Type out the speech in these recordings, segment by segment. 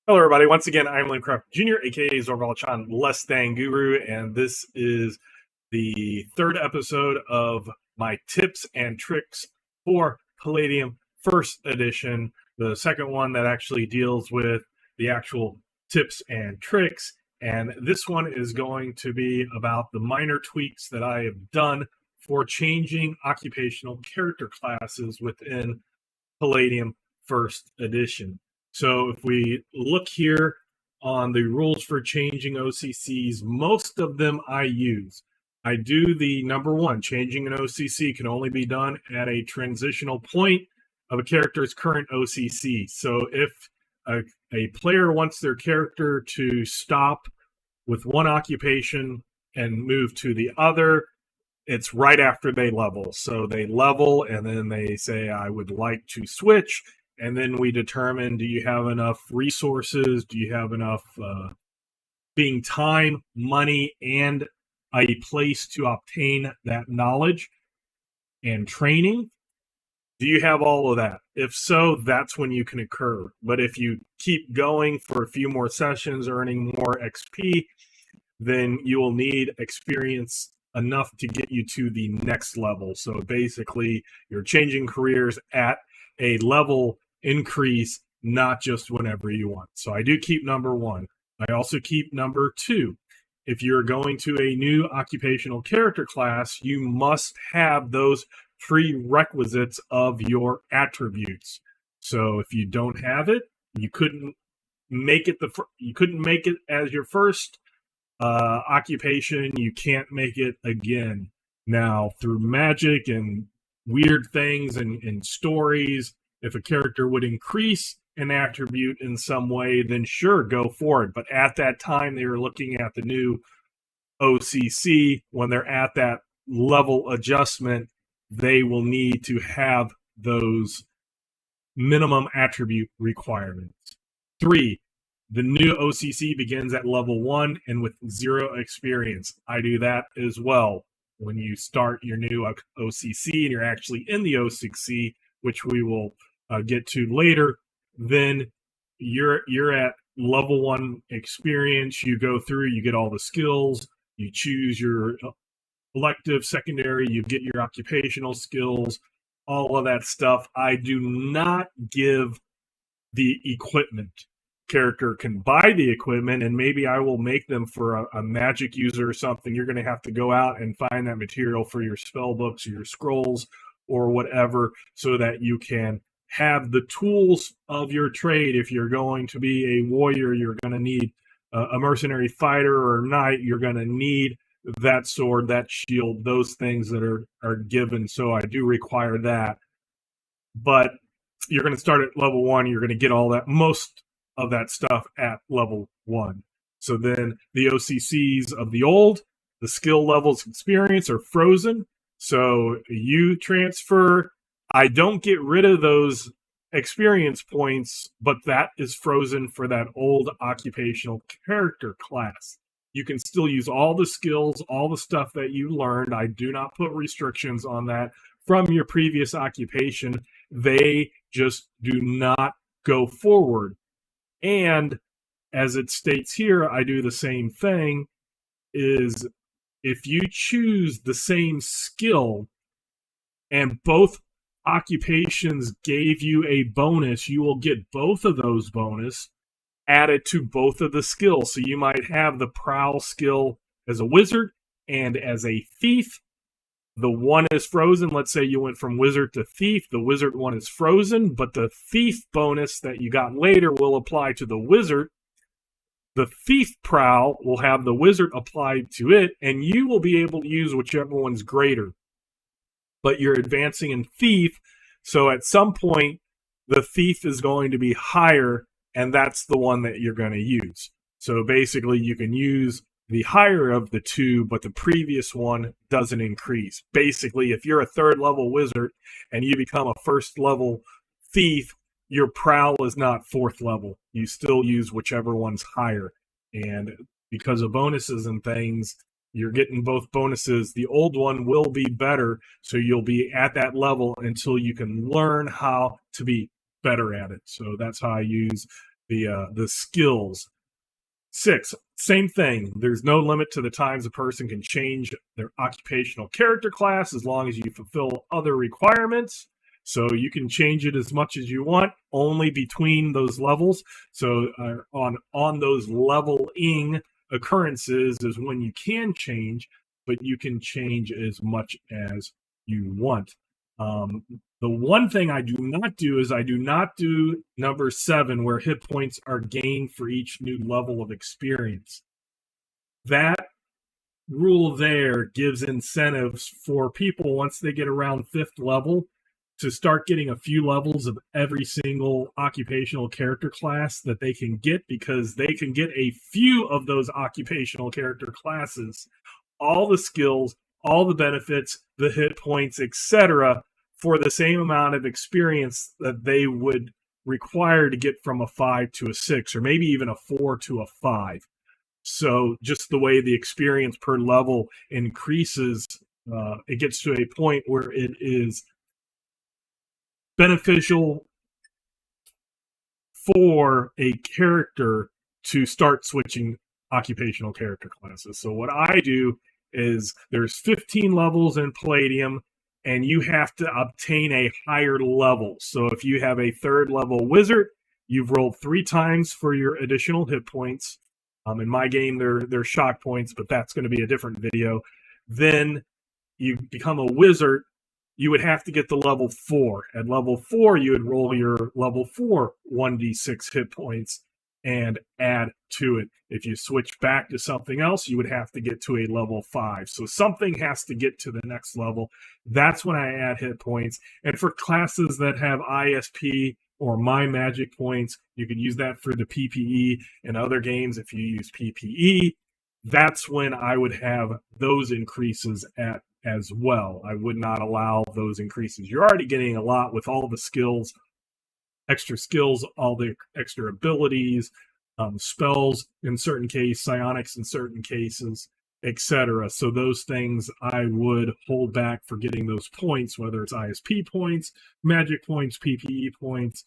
Hello, everybody. Once again, I'm Limcraft Jr., aka Zorvalchan Less Than Guru, and this is the third episode of my tips and tricks for Palladium First Edition, the second one that actually deals with the actual tips and tricks. And this one is going to be about the minor tweaks that I have done for changing occupational character classes within Palladium First Edition. So if we look here on the rules for changing OCCs, most of them I use. I do the number one, changing an OCC can only be done at a transitional point of a character's current OCC. So if a player wants their character to stop with one occupation and move to the other, it's right after they level. So they level and then they say, I would like to switch. And then we determine, do you have enough resources? Do you have enough being time, money, and a place to obtain that knowledge and training? Do you have all of that? If so, that's when you can occur. But if you keep going for a few more sessions, earning more XP, then you will need experience enough to get you to the next level. So basically, you're changing careers at a level increase, not just whenever you want. So I do keep number one. I also keep number two. If you're going to a new occupational character class, you must have those prerequisites of your attributes. So if you don't have it, you couldn't make it as your first occupation. You can't make it again. Now, through magic and weird things and stories, if a character would increase an attribute in some way, then sure, go for it. But at that time, they were looking at the new OCC. When they're at that level adjustment, they will need to have those minimum attribute requirements. 3, the new OCC begins at level 1 and with 0 experience. I do that as well. When you start your new OCC and you're actually in the OCC, which we will get to later, then you're at level 1 experience. You go through, you get all the skills, you choose your elective, secondary, you get your occupational skills, all of that stuff. I do not give the equipment. Character can buy the equipment, and maybe I will make them for a magic user or something. You're going to have to go out and find that material for your spell books or your scrolls or whatever, so that you can have the tools of your trade. If you're going to be a warrior, you're going to need a mercenary fighter or a knight. You're going to need that sword, that shield, those things that are given. So I do require that. But you're going to start at level 1. You're going to get all that, most of that stuff at level 1. So then the OCCs of the old, the skill levels experience are frozen. So you transfer. I don't get rid of those experience points, but that is frozen for that old occupational character class. You can still use all the skills, all the stuff that you learned. I do not put restrictions on that from your previous occupation. They just do not go forward. And as it states here, I do the same thing, is if you choose the same skill and both occupations gave you a bonus, you will get both of those bonus added to both of the skills. So you might have the prowl skill as a wizard and as a thief. The one is frozen. Let's say you went from wizard to thief. The wizard one is frozen, but the thief bonus that you got later will apply to the wizard. The thief prowl will have the wizard applied to it, and you will be able to use whichever one's greater. But you're advancing in thief, so at some point, the thief is going to be higher, and that's the one that you're going to use. So basically, you can use the higher of the two, but the previous one doesn't increase. Basically, if you're a 3rd level wizard and you become a 1st level thief, your prowl is not 4th level. You still use whichever one's higher. And because of bonuses and things, you're getting both bonuses. The old one will be better, so you'll be at that level until you can learn how to be better at it. So that's how I use the skills. 6, same thing. There's no limit to the times a person can change their occupational character class as long as you fulfill other requirements. So you can change it as much as you want, only between those levels. So on those leveling occurrences is when you can change, but you can change as much as you want. The one thing I do not do is I do not do number 7, where hit points are gained for each new level of experience. That rule there gives incentives for people once they get around 5th level to start getting a few levels of every single occupational character class that they can get, because they can get a few of those occupational character classes, all the skills, all the benefits, the hit points, etc., for the same amount of experience that they would require to get from a 5 to a 6, or maybe even a 4 to a 5. So just the way the experience per level increases, it gets to a point where it is beneficial for a character to start switching occupational character classes. So what I do is there's 15 levels in Palladium, and you have to obtain a higher level. So if you have a 3rd level wizard, you've rolled 3 times for your additional hit points. In my game, they're shock points, but that's going to be a different video. Then you become a wizard. You would have to get to level 4. At level 4, you would roll your level 4 1d6 hit points and add to it. If you switch back to something else, you would have to get to a level 5. So something has to get to the next level. That's when I add hit points. And for classes that have ISP or my magic points, you can use that for the PPE. In other games, if you use PPE, that's when I would have those increases at as well. I would not allow those increases. You're already getting a lot with all the skills, extra skills, all the extra abilities, spells in certain cases, psionics in certain cases, etc. So those things I would hold back for getting those points, whether it's ISP points, magic points, PPE points,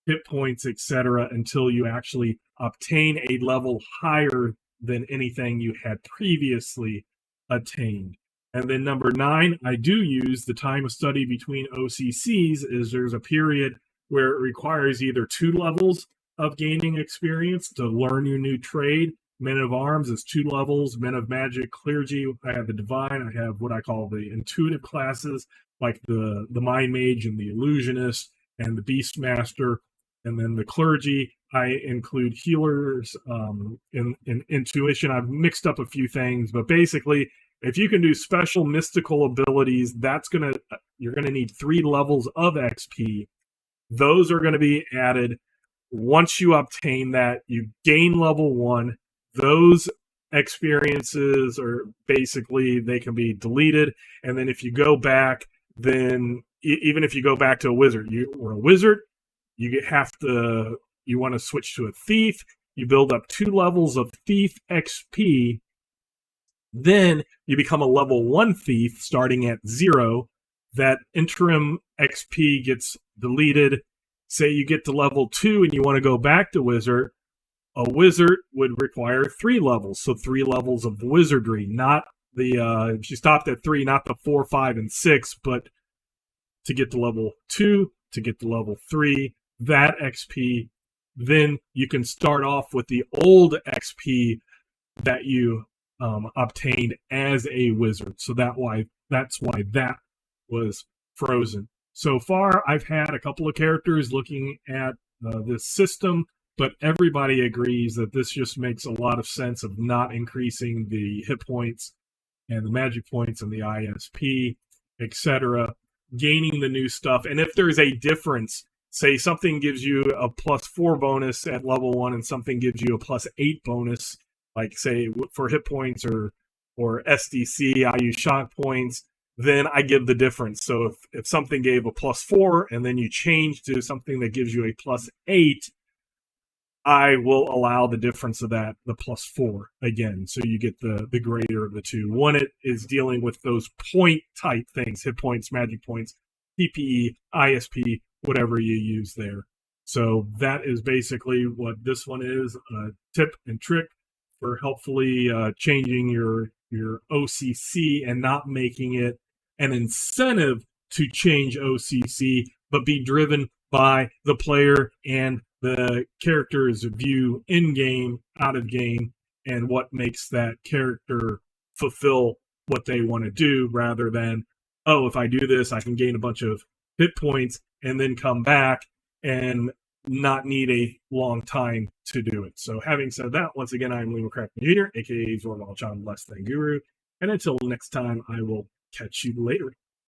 hit points, etc., until you actually obtain a level higher than anything you had previously attained. And then number 9, I do use the time of study between OCCs. Is there's a period where it requires either 2 levels of gaining experience to learn your new trade. Men of Arms is 2 levels. Men of Magic, Clergy, I have the Divine. I have what I call the intuitive classes, like the Mind Mage and the Illusionist and the Beastmaster. And then the Clergy, I include healers in intuition. I've mixed up a few things, but basically, if you can do special mystical abilities, you're gonna need 3 levels of XP. Those are going to be added. Once you obtain that, you gain level 1. Those experiences are basically, they can be deleted. And then if you go back, then even if you go back to a wizard, you want to switch to a thief. You build up 2 levels of thief XP. Then you become a level 1 thief starting at 0. That interim XP gets deleted. Say you get to level 2 and you want to go back to wizard. A wizard would require 3 levels. So 3 levels of wizardry, not if you stopped at 3, not the 4, 5, and 6, but to get to level 2, to get to level 3, that XP. Then you can start off with the old XP that you obtained as a wizard. So that's why that was frozen. So far, I've had a couple of characters looking at this system, but everybody agrees that this just makes a lot of sense of not increasing the hit points and the magic points and the ISP, etc., gaining the new stuff. And if there's a difference, say something gives you a +4 bonus at level 1 and something gives you a +8 bonus, like say for hit points or SDC, I use shock points, then I give the difference. So if something gave a +4 and then you change to something that gives you a +8, I will allow the difference of that, the +4 again. So you get the greater of the two. One, it is dealing with those point type things, hit points, magic points, PPE, ISP, whatever you use there. So that is basically what this one is, a tip and trick for helpfully changing your OCC and not making it an incentive to change OCC, but be driven by the player and the character's view in game, out of game, and what makes that character fulfill what they want to do, rather than, oh, if I do this, I can gain a bunch of hit points and then come back and not need a long time to do it. So having said that, once again, I'm William Crafton Jr., aka Zorval John Less Than Guru. And until next time, I will catch you later.